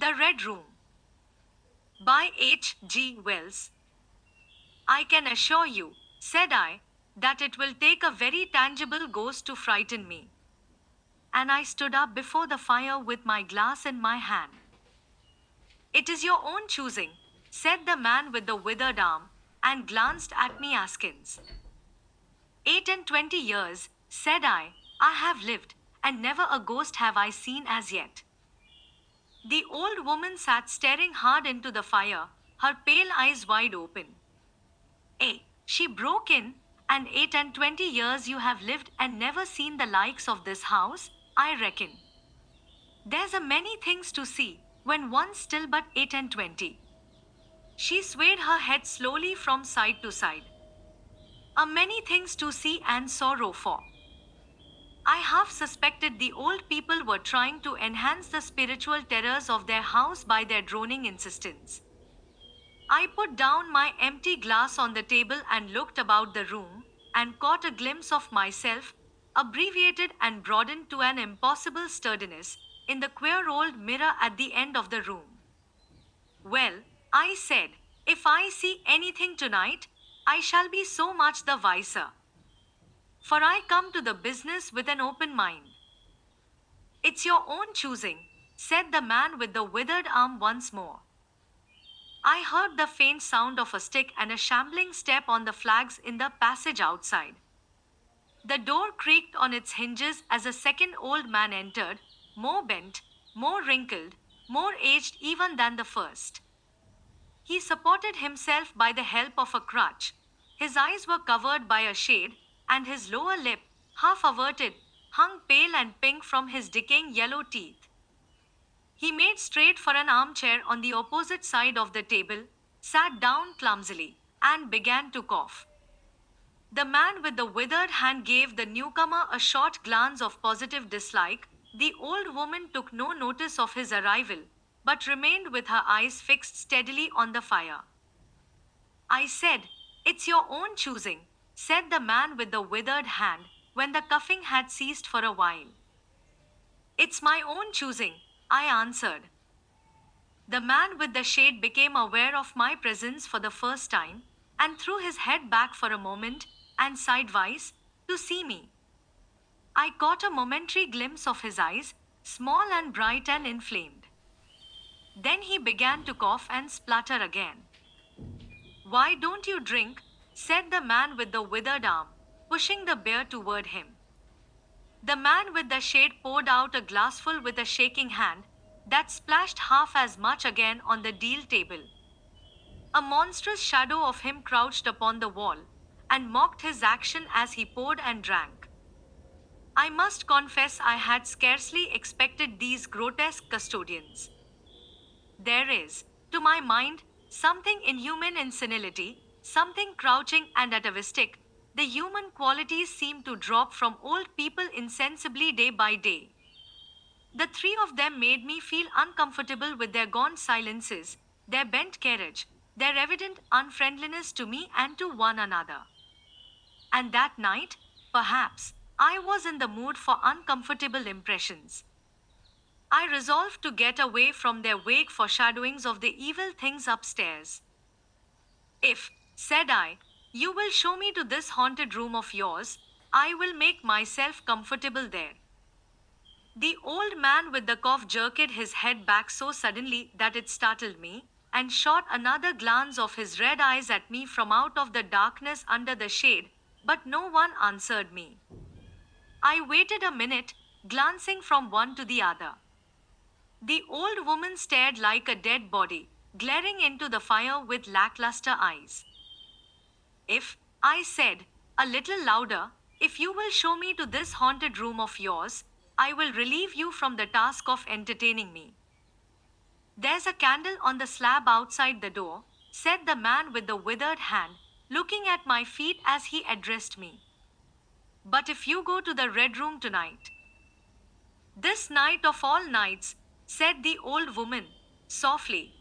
The Red Room by H.G.Wells. I can assure you, said I, that it will take a very tangible ghost to frighten me. And I stood up before the fire with my glass in my hand. It is your own choosing, said the man with the withered arm, and glanced at me askance. 8 and 20 years, said I have lived, and never a ghost have I seen as yet. The old woman sat staring hard into the fire, her pale eyes wide open. She broke in, and 8 and 20 years you have lived and never seen the likes of this house, I reckon. There's a many things to see, when one's still but 8 and 20. She swayed her head slowly from side to side. A many things to see and sorrow for. I half suspected the old people were trying to enhance the spiritual terrors of their house by their droning insistence. I put down my empty glass on the table and looked about the room, and caught a glimpse of myself, abbreviated and broadened to an impossible sturdiness, in the queer old mirror at the end of the room. Well, I said, if I see anything tonight, I shall be so much the wiser. For I come to the business with an open mind. It's your own choosing, said the man with the withered arm once more. I heard the faint sound of a stick and a shambling step on the flags in the passage outside. The door creaked on its hinges as a second old man entered, more bent, more wrinkled, more aged even than the first. He supported himself by the help of a crutch. His eyes were covered by a shade, and his lower lip, half averted, hung pale and pink from his decaying yellow teeth. He made straight for an armchair on the opposite side of the table, sat down clumsily, and began to cough. The man with the withered hand gave the newcomer a short glance of positive dislike. The old woman took no notice of his arrival, but remained with her eyes fixed steadily on the fire. I said, it's your own choosing, said the man with the withered hand, when the coughing had ceased for a while. It's my own choosing, I answered. The man with the shade became aware of my presence for the first time, and threw his head back for a moment, and sidewise, to see me. I caught a momentary glimpse of his eyes, small and bright and inflamed. Then he began to cough and splutter again. Why don't you drink? Said the man with the withered arm, pushing the beer toward him. The man with the shade poured out a glassful with a shaking hand, that splashed half as much again on the deal table. A monstrous shadow of him crouched upon the wall, and mocked his action as he poured and drank. I must confess I had scarcely expected these grotesque custodians. There is, to my mind, something inhuman in senility, something crouching and atavistic. The human qualities seem to drop from old people insensibly day by day. The three of them made me feel uncomfortable with their gaunt silences, their bent carriage, their evident unfriendliness to me and to one another. And that night, perhaps, I was in the mood for uncomfortable impressions. I resolved to get away from their vague foreshadowings of the evil things upstairs. If, said I, you will show me to this haunted room of yours, I will make myself comfortable there. The old man with the cough jerked his head back so suddenly that it startled me, and shot another glance of his red eyes at me from out of the darkness under the shade, but no one answered me. I waited a minute, glancing from one to the other. The old woman stared like a dead body, glaring into the fire with lackluster eyes. If, I said, a little louder, if you will show me to this haunted room of yours, I will relieve you from the task of entertaining me. There's a candle on the slab outside the door, said the man with the withered hand, looking at my feet as he addressed me. But if you go to the Red Room tonight, this night of all nights, said the old woman, softly,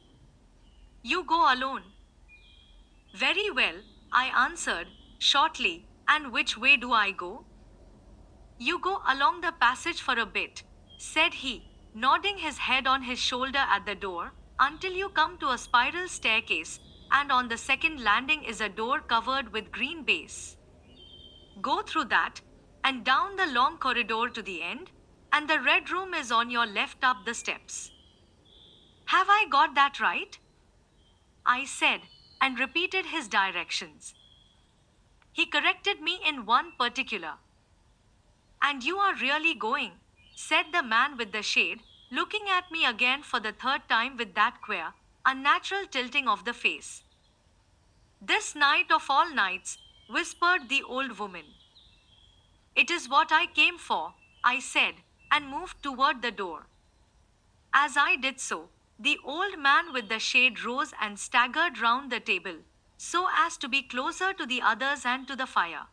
you go alone. Very well, I answered, shortly, and which way do I go? You go along the passage for a bit, said he, nodding his head on his shoulder at the door, until you come to a spiral staircase, and on the second landing is a door covered with green baize. Go through that, and down the long corridor to the end, and the red room is on your left up the steps. Have I got that right? I said, and repeated his directions. He corrected me in one particular. And you are really going, said the man with the shade, looking at me again for the third time with that queer, unnatural tilting of the face. This night of all nights, whispered the old woman. It is what I came for, I said, and moved toward the door. As I did so, the old man with the shade rose and staggered round the table, so as to be closer to the others and to the fire.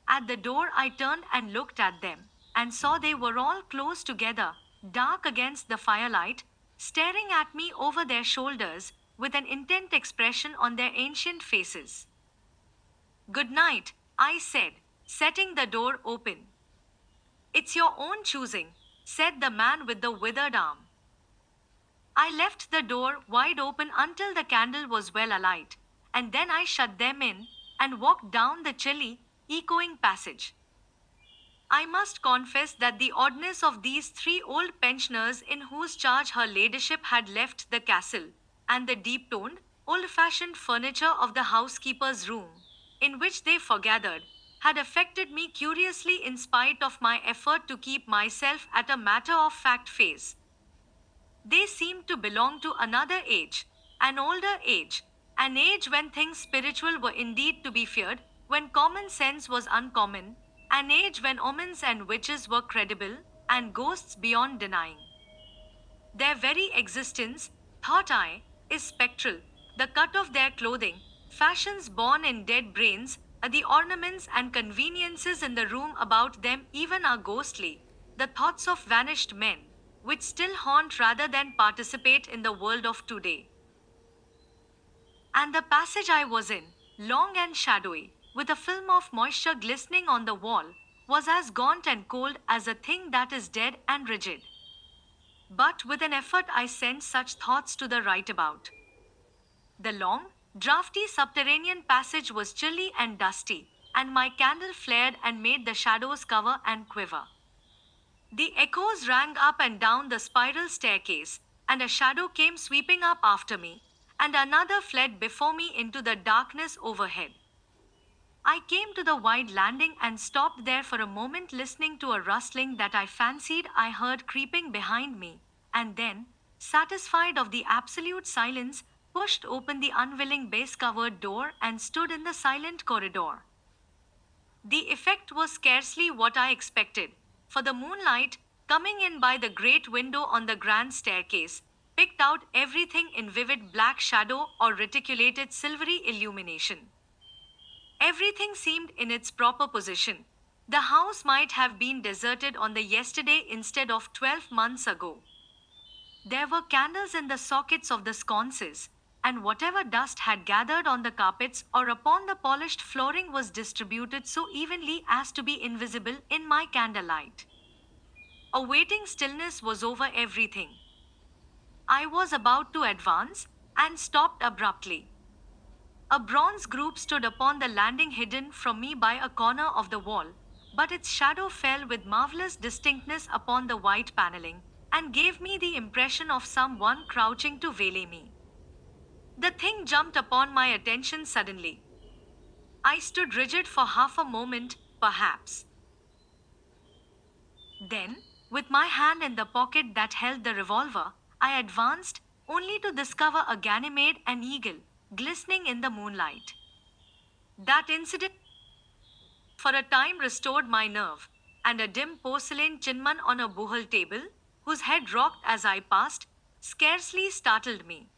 At the door, I turned and looked at them, and saw they were all close together, dark against the firelight, staring at me over their shoulders, with an intent expression on their ancient faces. Good night, I said, setting the door open. It's your own choosing, said the man with the withered arm. I left the door wide open until the candle was well alight, and then I shut them in, and walked down the chilly, echoing passage. I must confess that the oddness of these three old pensioners in whose charge her ladyship had left the castle, and the deep-toned, old-fashioned furniture of the housekeeper's room, in which they forgathered, had affected me curiously in spite of my effort to keep myself at a matter-of-fact phase. They seemed to belong to another age, an older age, an age when things spiritual were indeed to be feared, when common sense was uncommon, an age when omens and witches were credible, and ghosts beyond denying. Their very existence, thought I, is spectral. The cut of their clothing, fashions born in dead brains, the ornaments and conveniences in the room about them even are ghostly, the thoughts of vanished men, which still haunt rather than participate in the world of today. And the passage I was in, long and shadowy, with a film of moisture glistening on the wall, was as gaunt and cold as a thing that is dead and rigid. But with an effort I sent such thoughts to the right about. The long, draughty subterranean passage was chilly and dusty, and my candle flared and made the shadows cover and quiver. The echoes rang up and down the spiral staircase, and a shadow came sweeping up after me, and another fled before me into the darkness overhead. I came to the wide landing and stopped there for a moment, listening to a rustling that I fancied I heard creeping behind me, and then, satisfied of the absolute silence, pushed open the unwilling baize-covered door and stood in the silent corridor. The effect was scarcely what I expected, for the moonlight, coming in by the great window on the grand staircase, picked out everything in vivid black shadow or reticulated silvery illumination. Everything seemed in its proper position. The house might have been deserted on the yesterday instead of 12 months ago. There were candles in the sockets of the sconces, and whatever dust had gathered on the carpets or upon the polished flooring was distributed so evenly as to be invisible in my candlelight. A waiting stillness was over everything. I was about to advance, and stopped abruptly. A bronze group stood upon the landing, hidden from me by a corner of the wall, but its shadow fell with marvelous distinctness upon the white paneling, and gave me the impression of someone crouching to waylay me. The thing jumped upon my attention suddenly. I stood rigid for half a moment, perhaps. Then, with my hand in the pocket that held the revolver, I advanced, only to discover a Ganymede and eagle, glistening in the moonlight. That incident for a time restored my nerve, and a dim porcelain chinman on a buhl table, whose head rocked as I passed, scarcely startled me.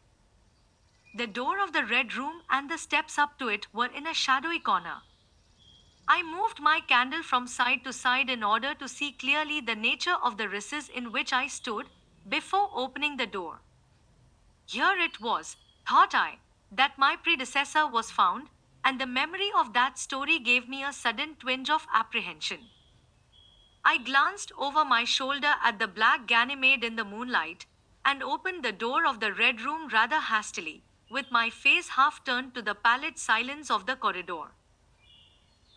The door of the red room and the steps up to it were in a shadowy corner. I moved my candle from side to side in order to see clearly the nature of the recess in which I stood, before opening the door. Here it was, thought I, that my predecessor was found, and the memory of that story gave me a sudden twinge of apprehension. I glanced over my shoulder at the black Ganymede in the moonlight and opened the door of the red room rather hastily, with my face half turned to the pallid silence of the corridor.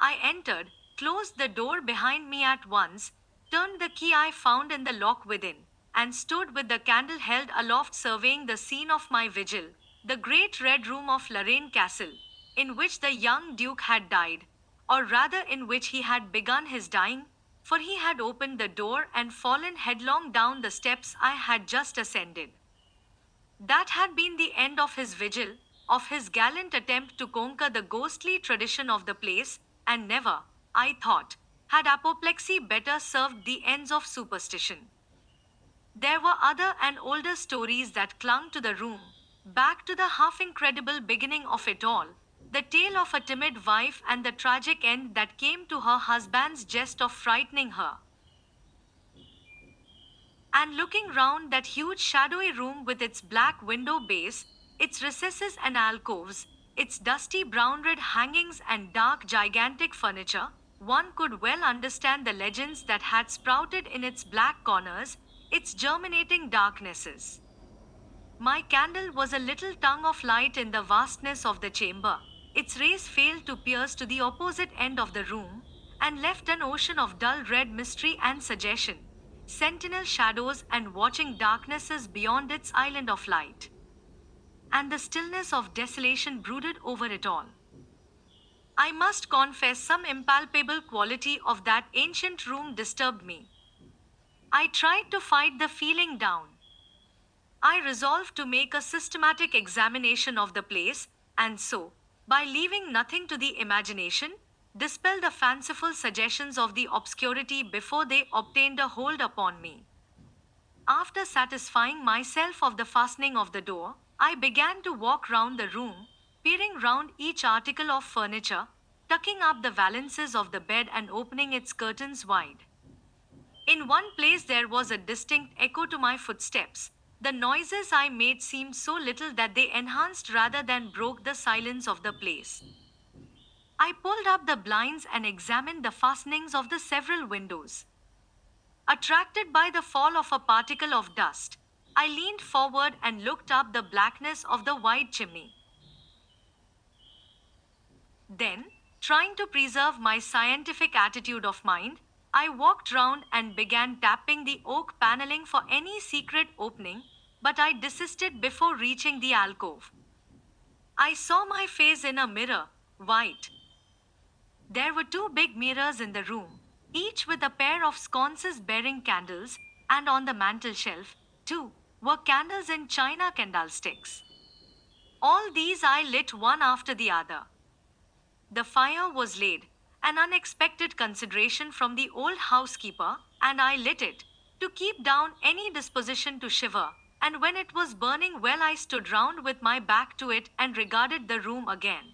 I entered, closed the door behind me at once, turned the key I found in the lock within, and stood with the candle held aloft surveying the scene of my vigil, the great red room of Lorraine Castle, in which the young Duke had died, or rather in which he had begun his dying, for he had opened the door and fallen headlong down the steps I had just ascended. That had been the end of his vigil, of his gallant attempt to conquer the ghostly tradition of the place, and never, I thought, had apoplexy better served the ends of superstition. There were other and older stories that clung to the room, back to the half incredible beginning of it all, the tale of a timid wife and the tragic end that came to her husband's jest of frightening her. And looking round that huge shadowy room with its black window base, its recesses and alcoves, its dusty brown red hangings and dark gigantic furniture, one could well understand the legends that had sprouted in its black corners, its germinating darknesses. My candle was a little tongue of light in the vastness of the chamber. Its rays failed to pierce to the opposite end of the room, and left an ocean of dull red mystery and suggestion, sentinel shadows and watching darknesses beyond its island of light. And the stillness of desolation brooded over it all. I must confess some impalpable quality of that ancient room disturbed me. I tried to fight the feeling down. I resolved to make a systematic examination of the place, and so, by leaving nothing to the imagination, dispel the fanciful suggestions of the obscurity before they obtained a hold upon me. After satisfying myself of the fastening of the door, I began to walk round the room, peering round each article of furniture, tucking up the valances of the bed and opening its curtains wide. In one place there was a distinct echo to my footsteps. The noises I made seemed so little that they enhanced rather than broke the silence of the place. I pulled up the blinds and examined the fastenings of the several windows. Attracted by the fall of a particle of dust, I leaned forward and looked up the blackness of the wide chimney. Then, trying to preserve my scientific attitude of mind, I walked round and began tapping the oak paneling for any secret opening, but I desisted before reaching the alcove. I saw my face in a mirror, white. There were two big mirrors in the room, each with a pair of sconces bearing candles, and on the mantel shelf, too, were candles in china candlesticks. All these I lit one after the other. The fire was laid, an unexpected consideration from the old housekeeper, and I lit it, to keep down any disposition to shiver, and when it was burning well I stood round with my back to it and regarded the room again.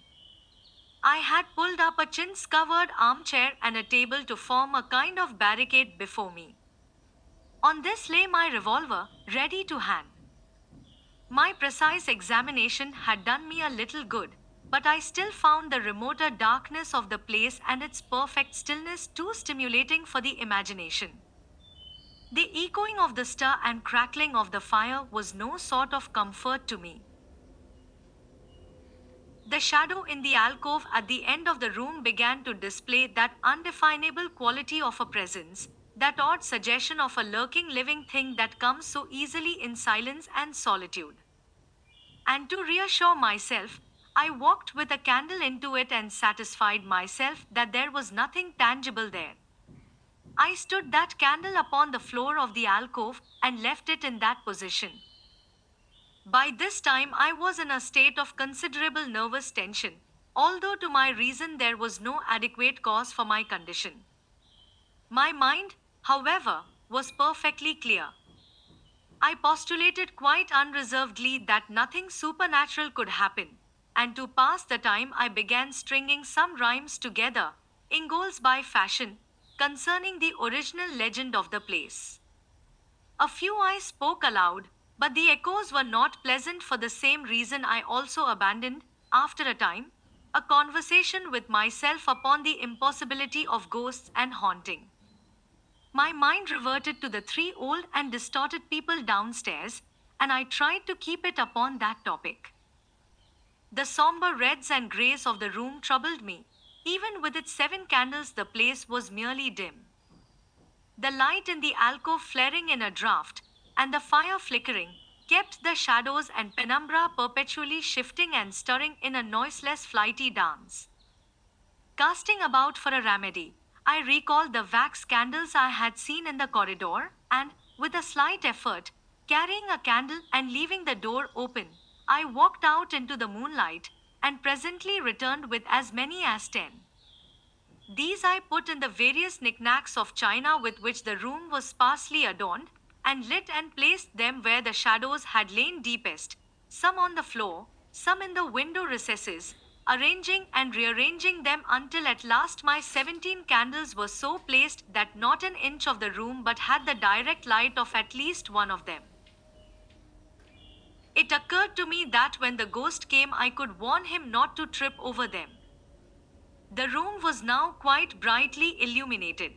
I had pulled up a chintz-covered armchair and a table to form a kind of barricade before me. On this lay my revolver, ready to hand. My precise examination had done me a little good, but I still found the remoter darkness of the place and its perfect stillness too stimulating for the imagination. The echoing of the stir and crackling of the fire was no sort of comfort to me. The shadow in the alcove at the end of the room began to display that undefinable quality of a presence, that odd suggestion of a lurking living thing that comes so easily in silence and solitude. And to reassure myself, I walked with a candle into it and satisfied myself that there was nothing tangible there. I stood that candle upon the floor of the alcove and left it in that position. By this time I was in a state of considerable nervous tension, although to my reason there was no adequate cause for my condition. My mind, however, was perfectly clear. I postulated quite unreservedly that nothing supernatural could happen, and to pass the time I began stringing some rhymes together, Ingalls by fashion, concerning the original legend of the place. A few I spoke aloud, but the echoes were not pleasant for the same reason I also abandoned, after a time, a conversation with myself upon the impossibility of ghosts and haunting. My mind reverted to the three old and distorted people downstairs, and I tried to keep it upon that topic. The somber reds and greys of the room troubled me. Even with its 7 candles, the place was merely dim. The light in the alcove flaring in a draught, and the fire flickering, kept the shadows and penumbra perpetually shifting and stirring in a noiseless flighty dance. Casting about for a remedy, I recalled the wax candles I had seen in the corridor, and, with a slight effort, carrying a candle and leaving the door open, I walked out into the moonlight and presently returned with as many as 10. These I put in the various knickknacks of china with which the room was sparsely adorned, and lit and placed them where the shadows had lain deepest, some on the floor, some in the window recesses, arranging and rearranging them until at last my 17 candles were so placed that not an inch of the room but had the direct light of at least one of them. It occurred to me that when the ghost came I could warn him not to trip over them. The room was now quite brightly illuminated.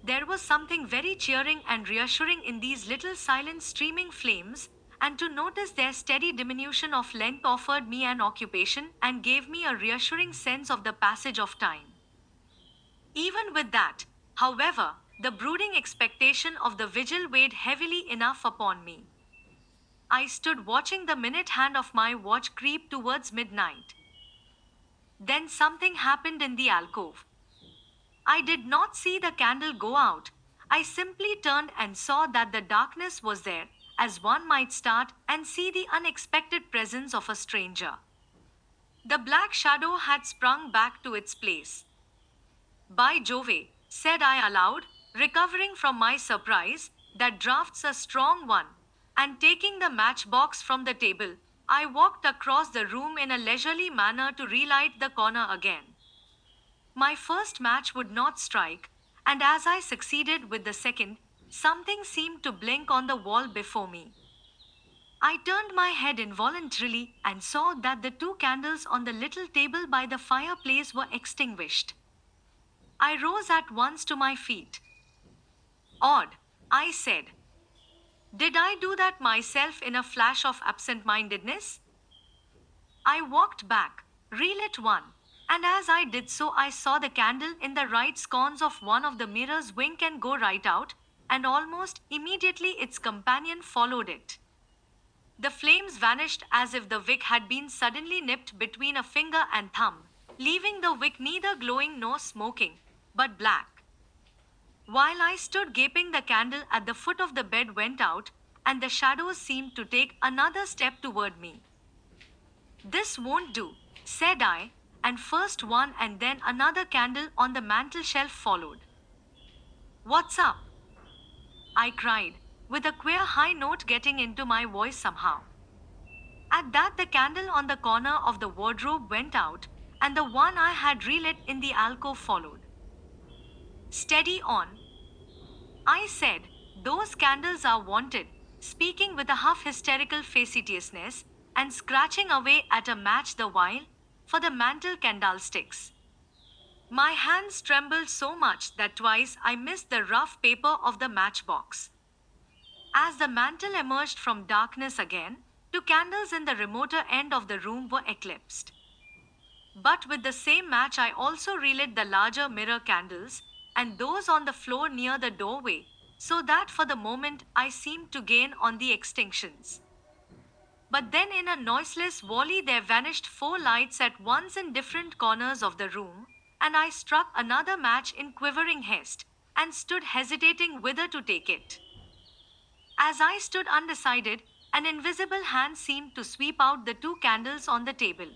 There was something very cheering and reassuring in these little silent streaming flames, and to notice their steady diminution of length offered me an occupation and gave me a reassuring sense of the passage of time. Even with that, however, the brooding expectation of the vigil weighed heavily enough upon me. I stood watching the minute hand of my watch creep towards midnight. Then something happened in the alcove. I did not see the candle go out. I simply turned and saw that the darkness was there, as one might start and see the unexpected presence of a stranger. The black shadow had sprung back to its place. By Jove, said I aloud, recovering from my surprise, that draft's a strong one, and taking the matchbox from the table, I walked across the room in a leisurely manner to relight the corner again. My first match would not strike, and as I succeeded with the second, something seemed to blink on the wall before me. I turned my head involuntarily and saw that the 2 candles on the little table by the fireplace were extinguished. I rose at once to my feet. Odd, I said. Did I do that myself in a flash of absent-mindedness? I walked back, relit one, and as I did so I saw the candle in the right sconce of one of the mirrors wink and go right out, and almost immediately its companion followed it. The flames vanished as if the wick had been suddenly nipped between a finger and thumb, leaving the wick neither glowing nor smoking, but black. While I stood gaping, the candle at the foot of the bed went out, and the shadows seemed to take another step toward me. This won't do, said I, and first one and then another candle on the mantel-shelf followed. What's up? I cried, with a queer high note getting into my voice somehow. At that the candle on the corner of the wardrobe went out, and the one I had relit in the alcove followed. Steady on, I said, those candles are wanted, speaking with a half-hysterical facetiousness, and scratching away at a match the while, for the mantel candlesticks. My hands trembled so much that twice I missed the rough paper of the matchbox. As the mantel emerged from darkness again, 2 candles in the remoter end of the room were eclipsed. But with the same match I also relit the larger mirror candles, and those on the floor near the doorway, so that for the moment I seemed to gain on the extinctions. But then in a noiseless volley there vanished 4 lights at once in different corners of the room, and I struck another match in quivering haste, and stood hesitating whither to take it. As I stood undecided, an invisible hand seemed to sweep out the 2 candles on the table.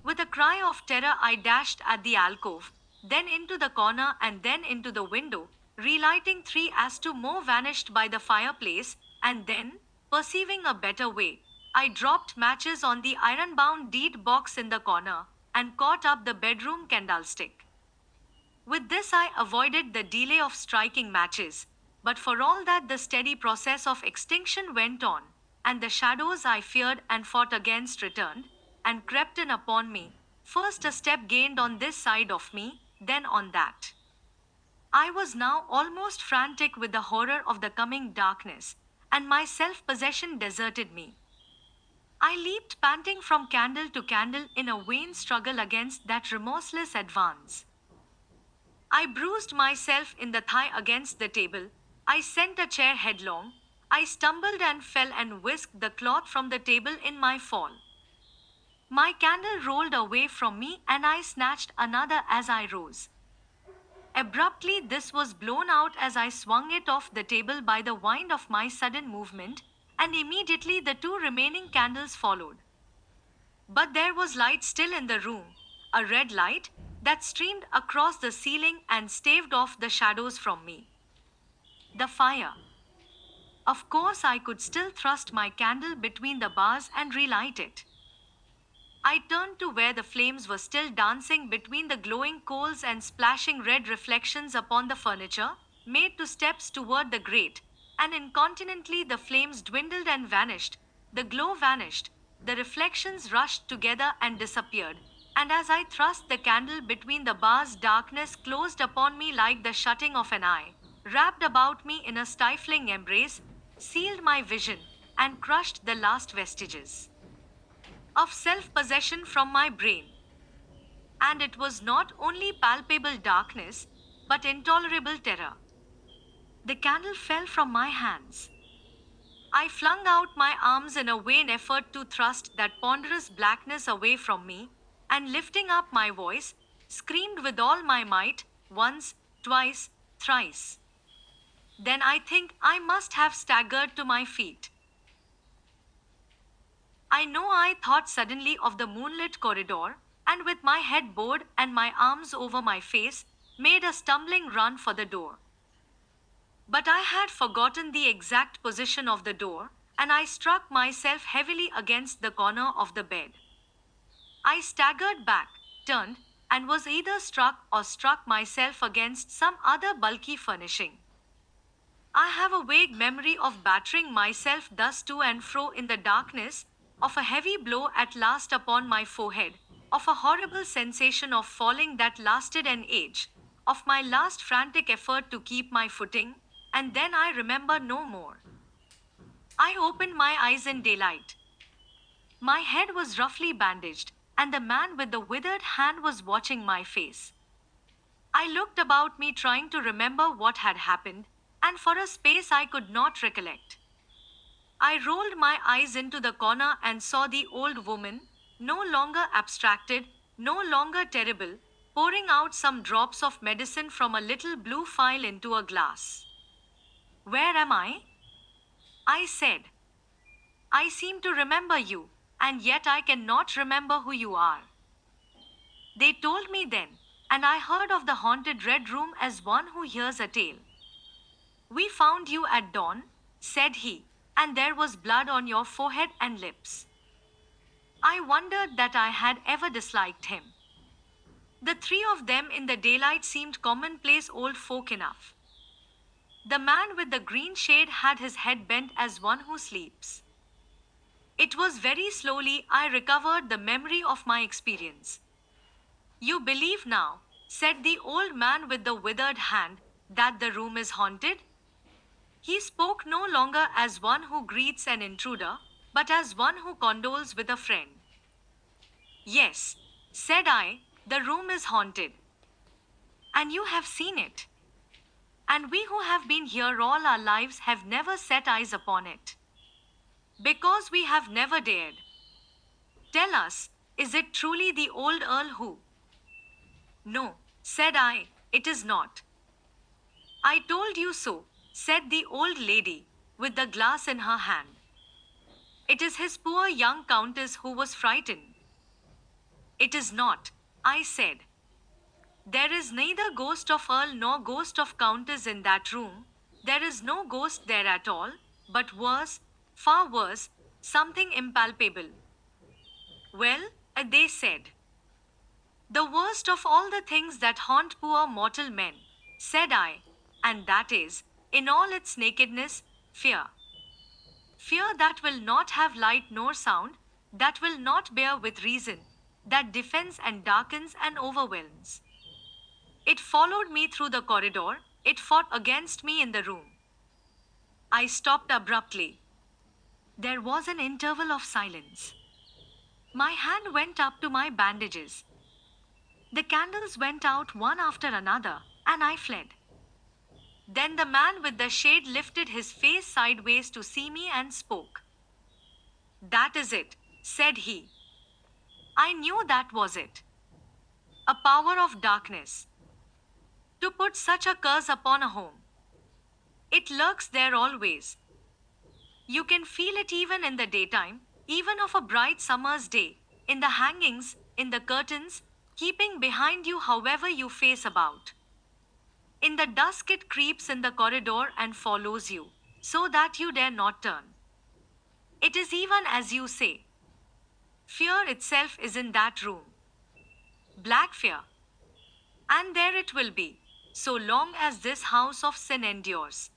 With a cry of terror I dashed at the alcove, then into the corner and then into the window, relighting 3 as 2 more vanished by the fireplace, and then, perceiving a better way, I dropped matches on the iron-bound deed box in the corner, and caught up the bedroom candlestick. With this I avoided the delay of striking matches, but for all that the steady process of extinction went on, and the shadows I feared and fought against returned, and crept in upon me, first a step gained on this side of me, then on that. I was now almost frantic with the horror of the coming darkness, and my self possession deserted me. I leaped panting from candle to candle in a vain struggle against that remorseless advance. I bruised myself in the thigh against the table. I sent a chair headlong. I stumbled and fell and whisked the cloth from the table in my fall. My candle rolled away from me and I snatched another as I rose. Abruptly, this was blown out as I swung it off the table by the wind of my sudden movement, and immediately the two remaining candles followed. But there was light still in the room, a red light that streamed across the ceiling and staved off the shadows from me. The fire. Of course, I could still thrust my candle between the bars and relight it. I turned to where the flames were still dancing between the glowing coals and splashing red reflections upon the furniture, made 2 steps toward the grate, and incontinently the flames dwindled and vanished, the glow vanished, the reflections rushed together and disappeared, and as I thrust the candle between the bars, darkness closed upon me like the shutting of an eye, wrapped about me in a stifling embrace, sealed my vision, and crushed the last vestiges of self possession from my brain. And it was not only palpable darkness, but intolerable terror. The candle fell from my hands. I flung out my arms in a vain effort to thrust that ponderous blackness away from me, and lifting up my voice, screamed with all my might, once, twice, thrice. Then I think I must have staggered to my feet. I know I thought suddenly of the moonlit corridor, and with my head bowed and my arms over my face, made a stumbling run for the door. But I had forgotten the exact position of the door, and I struck myself heavily against the corner of the bed. I staggered back, turned, and was either struck or struck myself against some other bulky furnishing. I have a vague memory of battering myself thus to and fro in the darkness, of a heavy blow at last upon my forehead, of a horrible sensation of falling that lasted an age, of my last frantic effort to keep my footing, and then I remember no more. I opened my eyes in daylight. My head was roughly bandaged, and the man with the withered hand was watching my face. I looked about me trying to remember what had happened, and for a space I could not recollect. I rolled my eyes into the corner and saw the old woman, no longer abstracted, no longer terrible, pouring out some drops of medicine from a little blue phial into a glass. "Where am I?" I said. "I seem to remember you, and yet I cannot remember who you are." They told me then, and I heard of the haunted Red Room as one who hears a tale. "We found you at dawn," said he, "and there was blood on your forehead and lips." I wondered that I had ever disliked him. The three of them in the daylight seemed commonplace old folk enough. The man with the green shade had his head bent as one who sleeps. It was very slowly I recovered the memory of my experience. "You believe now," said the old man with the withered hand, "that the room is haunted?" He spoke no longer as one who greets an intruder, but as one who condoles with a friend. "Yes," said I, "the room is haunted. And you have seen it. And we who have been here all our lives have never set eyes upon it. Because we have never dared. Tell us, is it truly the old Earl who—" "No," said I, "it is not." "I told you so," said the old lady, with the glass in her hand. "It is his poor young countess who was frightened." "It is not," I said. "There is neither ghost of Earl nor ghost of countess in that room. There is no ghost there at all, but worse, far worse, something impalpable." "Well," they said. "The worst of all the things that haunt poor mortal men," said I, "and that is, in all its nakedness, fear. Fear that will not have light nor sound, that will not bear with reason, that defends and darkens and overwhelms. It followed me through the corridor. It fought against me in the room. I stopped abruptly. There was an interval of silence. My hand went up to my bandages. The candles went out one after another, and I fled. Then the man with the shade lifted his face sideways to see me and spoke. "That is it," said he. I knew that was it. A power of darkness. To put such a curse upon a home. It lurks there always. You can feel it even in the daytime, even of a bright summer's day, in the hangings, in the curtains, keeping behind you however you face about. In the dusk it creeps in the corridor and follows you, so that you dare not turn. It is even as you say. Fear itself is in that room. Black fear. And there it will be, so long as this house of sin endures.